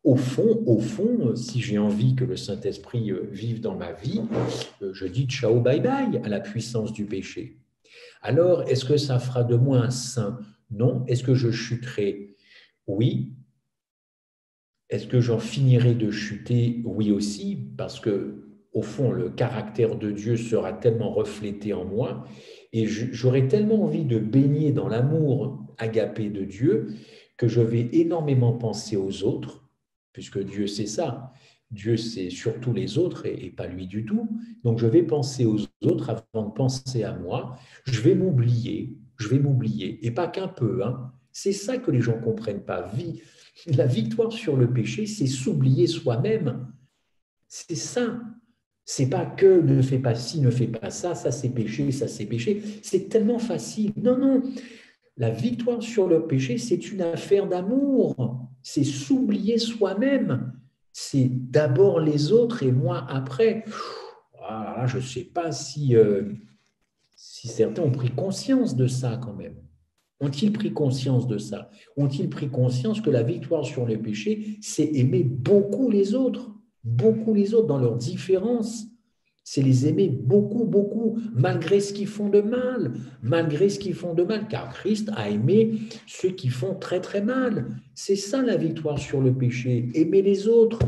au fond, si j'ai envie que le Saint-Esprit vive dans ma vie, je dis ciao, bye bye à la puissance du péché. Alors, est-ce que ça fera de moi un saint? Non. Est-ce que je chuterai? Oui. Est-ce que j'en finirai de chuter? Oui aussi, parce que, au fond, le caractère de Dieu sera tellement reflété en moi et j'aurai tellement envie de baigner dans l'amour agapé de Dieu que je vais énormément penser aux autres, puisque Dieu c'est ça. Dieu c'est surtout les autres et pas lui du tout. Donc je vais penser aux autres avant de penser à moi. Je vais m'oublier, et pas qu'un peu. Hein. C'est ça que les gens ne comprennent pas. La victoire sur le péché, c'est s'oublier soi-même. C'est ça. C'est pas que ne fais pas ci, ne fais pas ça, ça c'est péché, ça c'est péché. C'est tellement facile. Non, non. La victoire sur le péché, c'est une affaire d'amour. C'est s'oublier soi-même. C'est d'abord les autres et moi après. Ah, je ne sais pas si certains ont pris conscience de ça quand même. Ont-ils pris conscience de ça? Ont-ils pris conscience que la victoire sur le péché, c'est aimer beaucoup les autres dans leurs différences. C'est les aimer beaucoup, beaucoup, malgré ce qu'ils font de mal, car Christ a aimé ceux qui font très, très mal. C'est ça la victoire sur le péché, aimer les autres,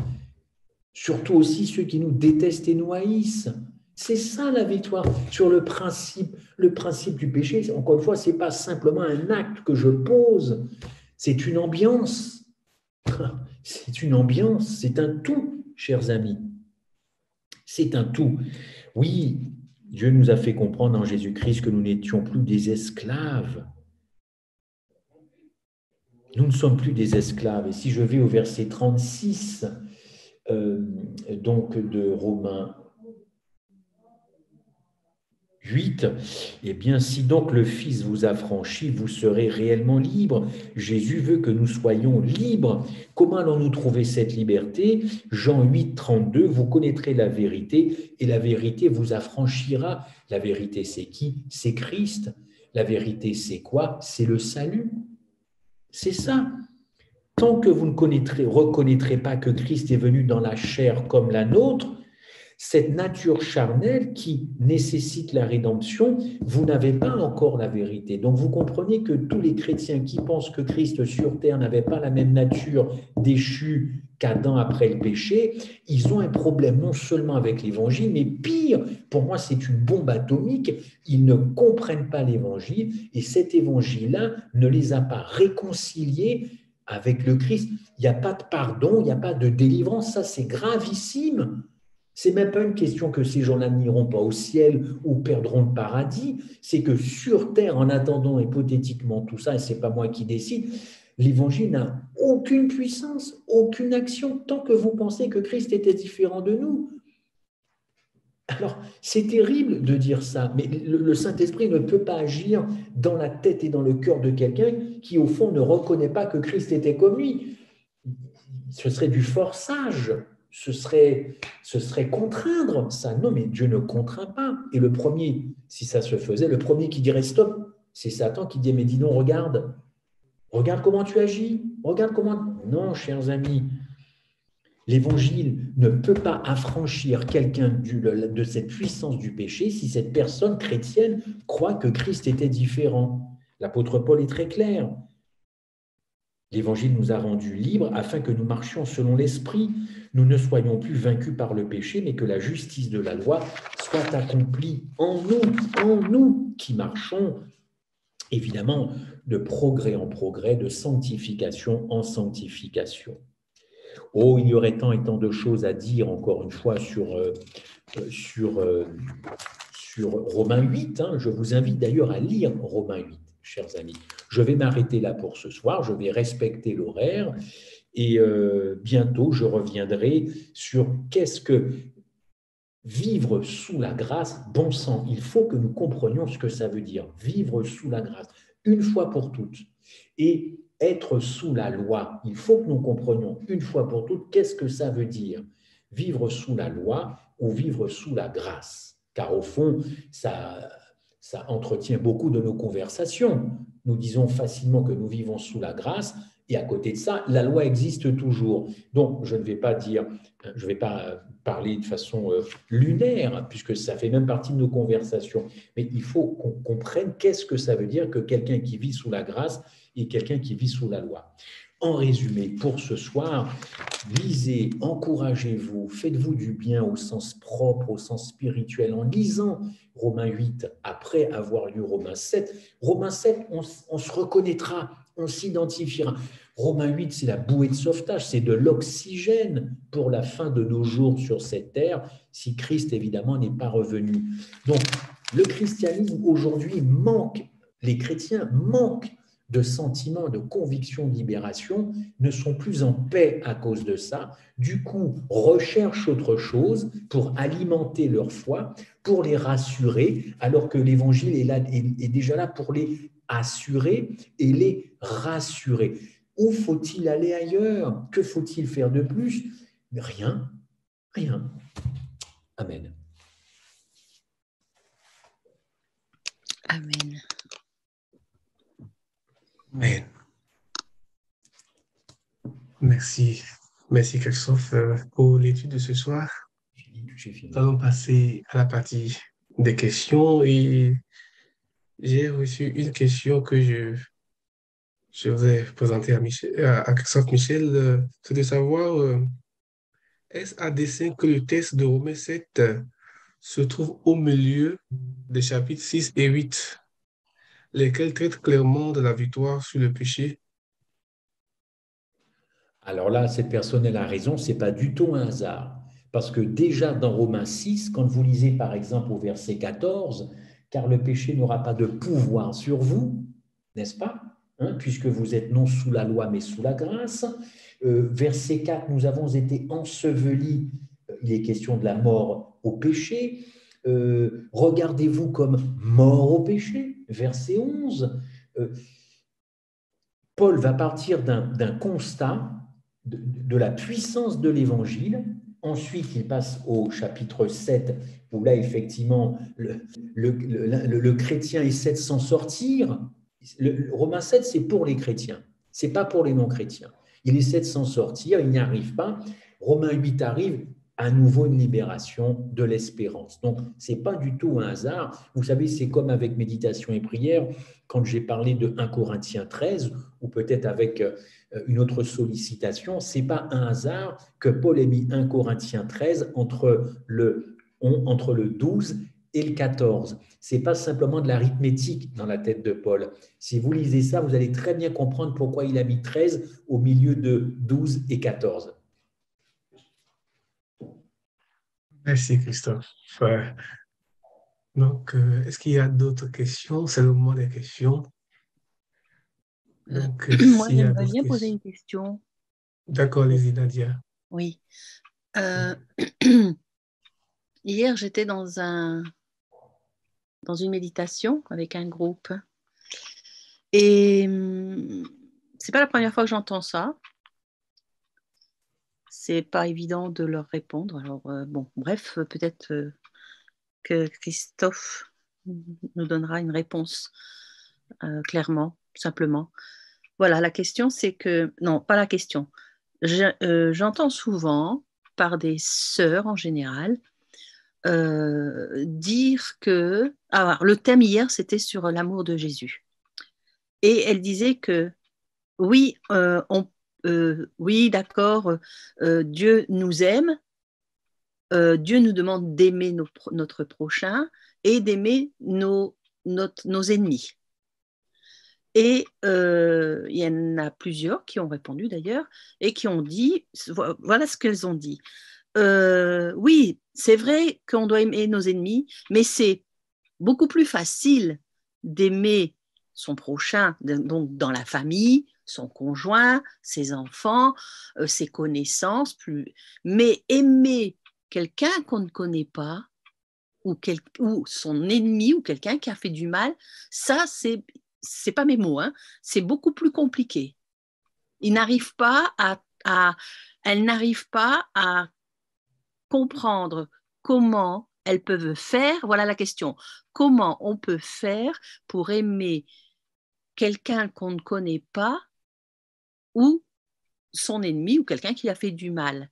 surtout aussi ceux qui nous détestent et nous haïssent. C'est ça la victoire sur le principe du péché. Encore une fois, ce n'est pas simplement un acte que je pose, c'est une ambiance. C'est une ambiance, c'est un tout, chers amis. C'est un tout. Oui, Dieu nous a fait comprendre en Jésus-Christ que nous n'étions plus des esclaves. Nous ne sommes plus des esclaves. Et si je vais au verset 36, donc de Romains 8, eh bien, si donc le Fils vous a franchi, vous serez réellement libre. Jésus veut que nous soyons libres. Comment allons-nous trouver cette liberté? Jean 8, 32, vous connaîtrez la vérité et la vérité vous affranchira. La vérité, c'est qui? C'est Christ. La vérité, c'est quoi? C'est le salut. C'est ça. Tant que vous ne reconnaîtrez pas que Christ est venu dans la chair comme la nôtre, cette nature charnelle qui nécessite la rédemption, vous n'avez pas encore la vérité. Donc vous comprenez que tous les chrétiens qui pensent que Christ sur terre n'avait pas la même nature déchue qu'Adam après le péché, ils ont un problème non seulement avec l'évangile, mais pire, pour moi c'est une bombe atomique, ils ne comprennent pas l'évangile et cet évangile-là ne les a pas réconciliés avec le Christ. Il n'y a pas de pardon, il n'y a pas de délivrance, ça c'est gravissime. C'est même pas une question que ces gens-là n'iront pas au ciel ou perdront le paradis, c'est que sur terre, en attendant hypothétiquement tout ça, et c'est pas moi qui décide, l'évangile n'a aucune puissance, aucune action, tant que vous pensez que Christ était différent de nous. Alors, c'est terrible de dire ça, mais le Saint-Esprit ne peut pas agir dans la tête et dans le cœur de quelqu'un qui, au fond, ne reconnaît pas que Christ était comme lui. Ce serait du forçage. Ce serait contraindre ça. Non, mais Dieu ne contraint pas. Et le premier, si ça se faisait, le premier qui dirait stop, c'est Satan qui dit, mais dis donc, regarde comment tu agis, regarde comment... Non, chers amis, l'évangile ne peut pas affranchir quelqu'un de cette puissance du péché si cette personne chrétienne croit que Christ était différent. L'apôtre Paul est très clair. L'Évangile nous a rendus libres afin que nous marchions selon l'Esprit. Nous ne soyons plus vaincus par le péché, mais que la justice de la loi soit accomplie en nous qui marchons, évidemment, de progrès en progrès, de sanctification en sanctification. Oh, il y aurait tant et tant de choses à dire, encore une fois, sur Romains 8. Hein. Je vous invite d'ailleurs à lire Romains 8, chers amis. Je vais m'arrêter là pour ce soir, je vais respecter l'horaire et bientôt je reviendrai sur qu'est-ce que vivre sous la grâce. Bon sang, il faut que nous comprenions ce que ça veut dire, vivre sous la grâce, une fois pour toutes. Et être sous la loi, il faut que nous comprenions une fois pour toutes qu'est-ce que ça veut dire. vivre sous la loi ou vivre sous la grâce. Car au fond, ça entretient beaucoup de nos conversations. Nous disons facilement que nous vivons sous la grâce, et à côté de ça, la loi existe toujours. Donc, je ne vais pas dire, je ne vais pas parler de façon lunaire, puisque ça fait même partie de nos conversations. Mais il faut qu'on comprenne qu'est-ce que ça veut dire que quelqu'un qui vit sous la grâce et quelqu'un qui vit sous la loi. En résumé, pour ce soir, lisez, encouragez-vous, faites-vous du bien au sens propre, au sens spirituel, en lisant Romains 8 après avoir lu Romains 7. Romains 7, on se reconnaîtra, on s'identifiera. Romains 8, c'est la bouée de sauvetage, c'est de l'oxygène pour la fin de nos jours sur cette terre, si Christ, évidemment, n'est pas revenu. Donc, le christianisme, aujourd'hui, manque, les chrétiens manquent de sentiments, de convictions de libération, ne sont plus en paix à cause de ça, du coup recherchent autre chose pour alimenter leur foi, pour les rassurer, alors que l'évangile est déjà là pour les assurer et les rassurer. Où faut-il aller ailleurs? Que faut-il faire de plus? Rien, rien. Amen. Amen. Amen. Merci. Merci, Christophe, pour l'étude de ce soir. J'ai fini. Nous allons passer à la partie des questions et j'ai reçu une question que je voudrais présenter à Christophe Michel. C'est de savoir, est-ce à dessein que le texte de Romains 7 se trouve au milieu des chapitres 6 et 8, lesquels traitent clairement de la victoire sur le péché? Alors là, cette personne, elle a raison, ce n'est pas du tout un hasard. Parce que déjà dans Romains 6, quand vous lisez par exemple au verset 14, car le péché n'aura pas de pouvoir sur vous, n'est-ce pas? Puisque vous êtes non sous la loi, mais sous la grâce. Verset 4, nous avons été ensevelis, il est question de la mort au péché. Regardez-vous comme mort au péché, verset 11. Paul va partir d'un constat de la puissance de l'évangile. Ensuite, il passe au chapitre 7, où là, effectivement, le chrétien essaie de s'en sortir. Romains 7, c'est pour les chrétiens, ce n'est pas pour les non-chrétiens. Il essaie de s'en sortir, il n'y arrive pas. Romains 8 arrive, à nouveau une libération de l'espérance. Donc, ce n'est pas du tout un hasard. Vous savez, c'est comme avec méditation et prière, quand j'ai parlé de 1 Corinthiens 13, ou peut-être avec une autre sollicitation, ce n'est pas un hasard que Paul ait mis 1 Corinthiens 13 entre le 12 et le 14. Ce n'est pas simplement de l'arithmétique dans la tête de Paul. Si vous lisez ça, vous allez très bien comprendre pourquoi il a mis 13 au milieu de 12 et 14. Merci, Christophe. Donc, est-ce qu'il y a d'autres questions? C'est le moment des questions. Donc, moi, s'il y a j'aimerais d'autres bien poser questions. une question. D'accord, les Nadia. Oui. Hier, j'étais dans une méditation avec un groupe. Et c'est pas la première fois que j'entends ça. C'est pas évident de leur répondre. Alors, bon, bref, peut-être que Christophe nous donnera une réponse clairement, simplement. Voilà, la question, c'est que... Non, pas la question. J'entends souvent, par des sœurs en général, dire que... Alors, le thème hier, c'était sur l'amour de Jésus. Et elle disait que, oui, oui, d'accord, Dieu nous aime, Dieu nous demande d'aimer notre prochain et d'aimer nos ennemis. Et il y en a plusieurs qui ont répondu d'ailleurs et qui ont dit, voilà ce qu'elles ont dit. Oui, c'est vrai qu'on doit aimer nos ennemis, mais c'est beaucoup plus facile d'aimer son prochain, donc dans la famille, son conjoint, ses enfants, ses connaissances, mais aimer quelqu'un qu'on ne connaît pas, ou son ennemi, ou quelqu'un qui a fait du mal, ça, c'est pas mes mots, hein, c'est beaucoup plus compliqué. Elles n'arrivent pas à comprendre comment elles peuvent faire. Voilà la question. Comment on peut faire pour aimer quelqu'un qu'on ne connaît pas ou son ennemi ou quelqu'un qui a fait du mal.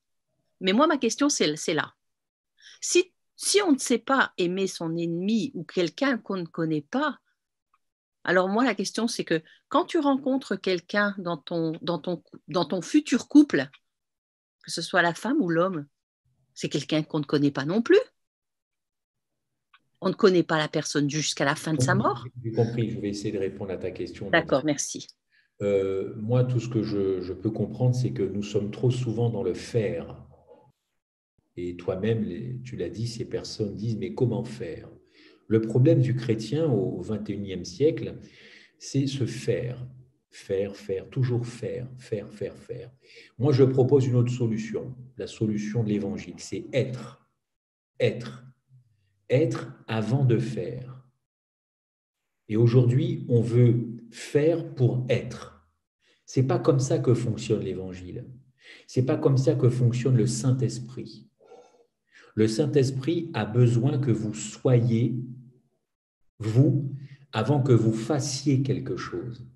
Mais moi, ma question, c'est là. Si on ne sait pas aimer son ennemi ou quelqu'un qu'on ne connaît pas, alors moi, la question, c'est que quand tu rencontres quelqu'un dans ton futur couple, que ce soit la femme ou l'homme, c'est quelqu'un qu'on ne connaît pas non plus. On ne connaît pas la personne jusqu'à la fin de sa mort. J'ai compris, je vais essayer de répondre à ta question. D'accord, merci. Moi, tout ce que je peux comprendre, c'est que nous sommes trop souvent dans le faire. Et toi-même, tu l'as dit, ces personnes disent, mais comment faire? Le problème du chrétien au XXIe siècle, c'est se faire, faire, toujours faire. Moi, je propose une autre solution, la solution de l'évangile, c'est être, être avant de faire. Et aujourd'hui, on veut faire pour être. C'est pas comme ça que fonctionne l'évangile. C'est pas comme ça que fonctionne le Saint-Esprit. Le Saint-Esprit a besoin que vous soyez, vous, avant que vous fassiez quelque chose.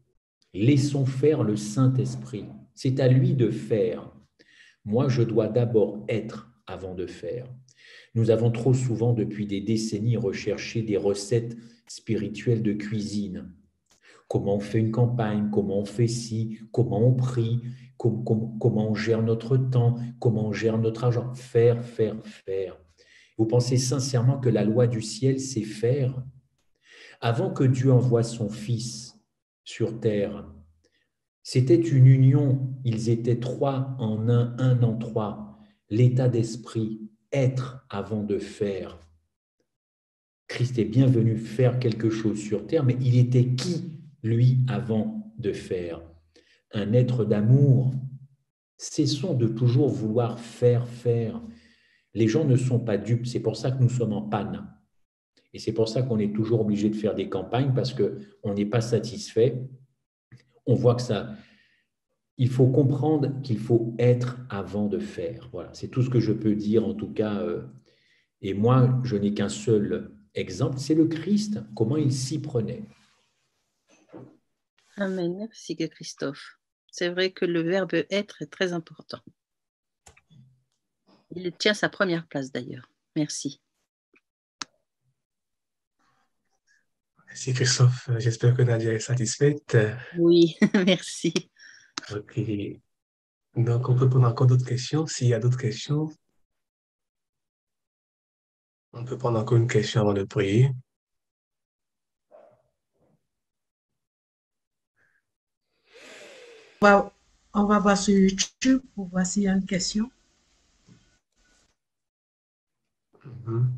Laissons faire le Saint-Esprit. C'est à lui de faire. Moi, je dois d'abord être avant de faire. Nous avons trop souvent, depuis des décennies, recherché des recettes spirituelles de cuisine. Comment on fait une campagne, comment on fait ci, comment on prie, comment on gère notre temps, comment on gère notre argent. Faire. Vous pensez sincèrement que la loi du ciel, c'est faire? Avant que Dieu envoie son Fils sur terre, c'était une union, ils étaient trois en un en trois. L'état d'esprit, être avant de faire. Christ est bien venu faire quelque chose sur terre, mais il était qui, lui, avant de faire? Un être d'amour. Cessons de toujours vouloir faire. Les gens ne sont pas dupes, c'est pour ça que nous sommes en panne. Et c'est pour ça qu'on est toujours obligé de faire des campagnes parce qu'on n'est pas satisfait. On voit que ça... Il faut comprendre qu'il faut être avant de faire. Voilà, c'est tout ce que je peux dire en tout cas. Et moi, je n'ai qu'un seul exemple, c'est le Christ, comment il s'y prenait. Amen. Merci, Christophe. C'est vrai que le verbe être est très important. Il tient sa première place d'ailleurs. Merci. Merci Christophe. J'espère que Nadia est satisfaite. Oui, merci. Ok. Donc, on peut prendre encore d'autres questions. S'il y a d'autres questions, on peut prendre encore une question avant de prier. On va voir sur YouTube pour voir s'il y a une question. Mhm.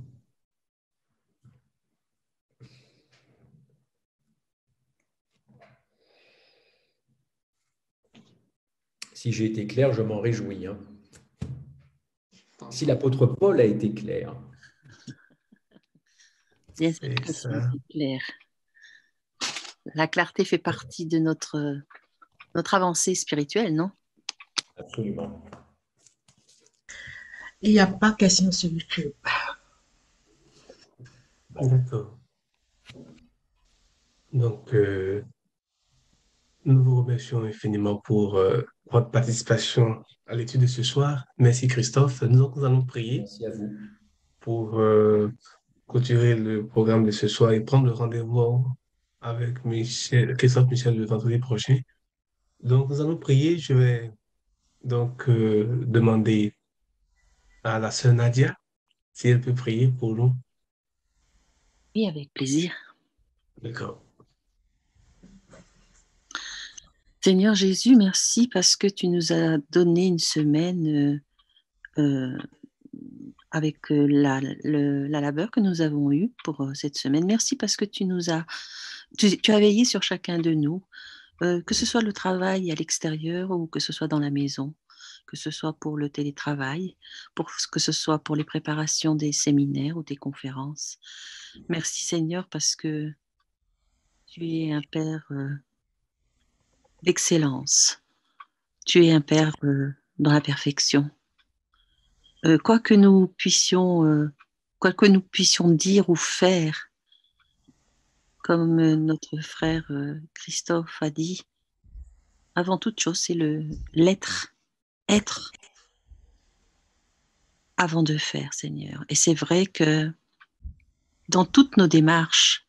Si j'ai été clair, je m'en réjouis. Hein. Si l'apôtre Paul a été clair. Bien, C'est ça. c'est clair. La clarté fait partie de notre avancée spirituelle, non? Absolument. Il n'y a pas de question sur YouTube. D'accord. Donc, nous vous remercions infiniment pour votre participation à l'étude de ce soir. Merci Christophe. Nous allons prier Merci à vous. pour clôturer le programme de ce soir et prendre le rendez-vous avec Christophe Michel le vendredi prochain. Donc, nous allons prier. Je vais donc demander à la sœur Nadia si elle peut prier pour nous. Oui, avec plaisir. D'accord. Seigneur Jésus, merci parce que tu nous as donné une semaine avec la labeur que nous avons eue pour cette semaine. Merci parce que tu as veillé sur chacun de nous, que ce soit le travail à l'extérieur ou que ce soit dans la maison, que ce soit pour le télétravail, que ce soit pour les préparations des séminaires ou des conférences. Merci Seigneur parce que tu es un Père d'excellence. Tu es un Père dans la perfection. quoi que nous puissions dire ou faire, comme notre frère Christophe a dit, avant toute chose, c'est l'être, être avant de faire, Seigneur. Et c'est vrai que dans toutes nos démarches,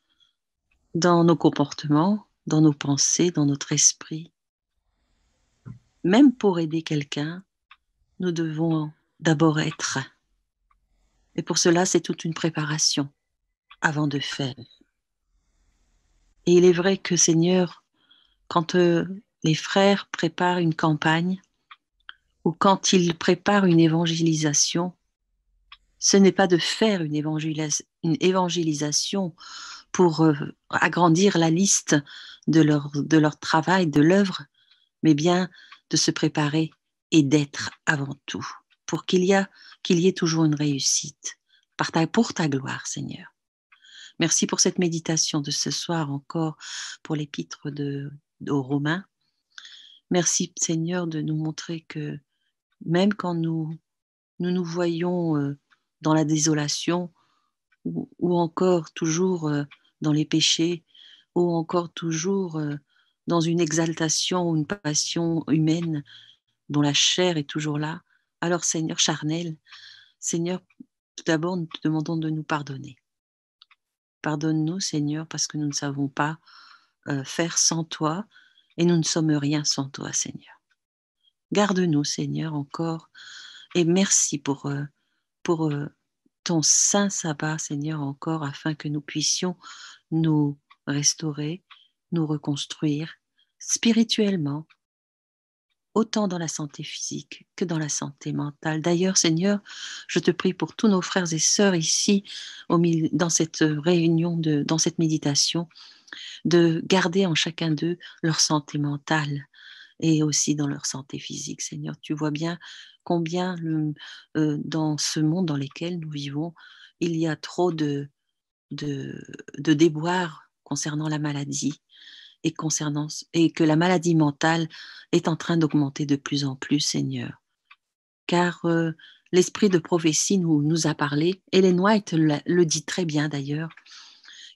dans nos comportements, dans nos pensées, dans notre esprit, même pour aider quelqu'un, nous devons d'abord être. Et pour cela, c'est toute une préparation avant de faire. Et il est vrai que, Seigneur, quand les frères préparent une campagne ou quand ils préparent une évangélisation, ce n'est pas de faire une évangélisation pour agrandir la liste de leur travail, de l'œuvre, mais bien de se préparer et d'être avant tout, pour qu'il y ait toujours une réussite pour ta gloire, Seigneur. Merci pour cette méditation de ce soir encore, pour l'épître aux Romains. Merci, Seigneur, de nous montrer que même quand nous voyons dans la désolation ou encore toujours dans les péchés ou encore toujours dans une exaltation ou une passion humaine dont la chair est toujours là, alors Seigneur charnel, Seigneur, tout d'abord nous te demandons de nous pardonner. Pardonne-nous, Seigneur, parce que nous ne savons pas faire sans toi et nous ne sommes rien sans toi, Seigneur. Garde-nous, Seigneur, encore et merci pour ton saint sabbat, Seigneur, encore afin que nous puissions nous restaurer, nous reconstruire spirituellement, autant dans la santé physique que dans la santé mentale. D'ailleurs, Seigneur, je te prie pour tous nos frères et sœurs ici, dans cette réunion, dans cette méditation, de garder en chacun d'eux leur santé mentale et aussi dans leur santé physique. Seigneur, tu vois bien combien dans ce monde dans lequel nous vivons, il y a trop de déboires concernant la maladie et que la maladie mentale est en train d'augmenter de plus en plus, Seigneur. Car l'esprit de prophétie nous a parlé, Ellen White le dit très bien d'ailleurs,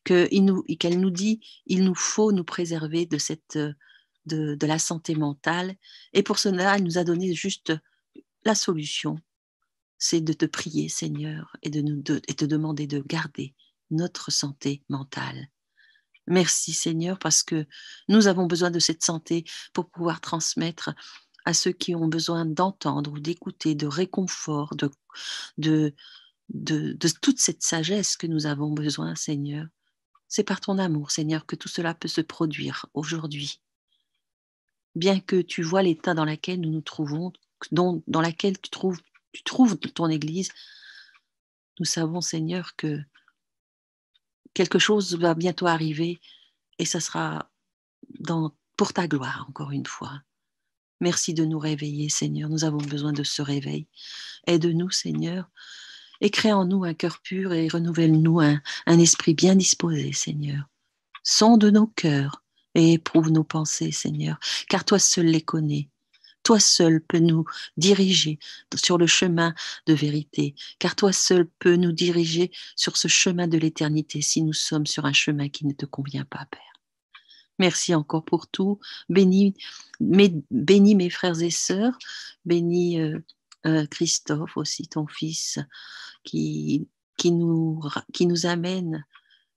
qu'elle nous dit il nous faut nous préserver de la santé mentale, et pour cela, elle nous a donné juste la solution, c'est de te prier, Seigneur, et de te demander de garder notre santé mentale. Merci, Seigneur, parce que nous avons besoin de cette santé pour pouvoir transmettre à ceux qui ont besoin d'entendre ou d'écouter, de réconfort, de toute cette sagesse que nous avons besoin, Seigneur. C'est par ton amour, Seigneur, que tout cela peut se produire aujourd'hui. Bien que tu vois l'état dans lequel nous nous trouvons, dans lequel tu trouves ton Église, nous savons, Seigneur, que quelque chose va bientôt arriver et ça sera pour ta gloire, encore une fois. Merci de nous réveiller, Seigneur. Nous avons besoin de ce réveil. Aide-nous, Seigneur, et crée en nous un cœur pur et renouvelle-nous un esprit bien disposé, Seigneur. Sonde nos cœurs et éprouve nos pensées, Seigneur, car toi seul les connais. Toi seul peux nous diriger sur le chemin de vérité, car toi seul peux nous diriger sur ce chemin de l'éternité si nous sommes sur un chemin qui ne te convient pas, Père. Merci encore pour tout. Bénis mes frères et sœurs. Bénis Christophe aussi, ton fils, qui nous amène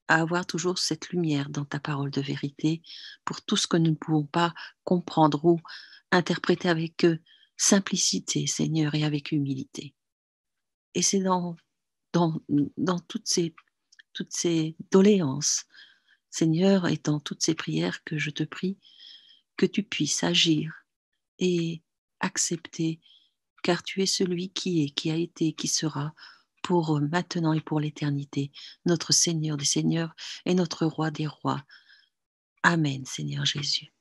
à avoir toujours cette lumière dans ta parole de vérité pour tout ce que nous ne pouvons pas comprendre ou interpréter avec simplicité, Seigneur, et avec humilité. Et c'est dans toutes ces doléances, Seigneur, et dans toutes ces prières que je te prie que tu puisses agir et accepter, car tu es celui qui est, qui a été, qui sera, pour maintenant et pour l'éternité, notre Seigneur des Seigneurs et notre Roi des Rois. Amen, Seigneur Jésus.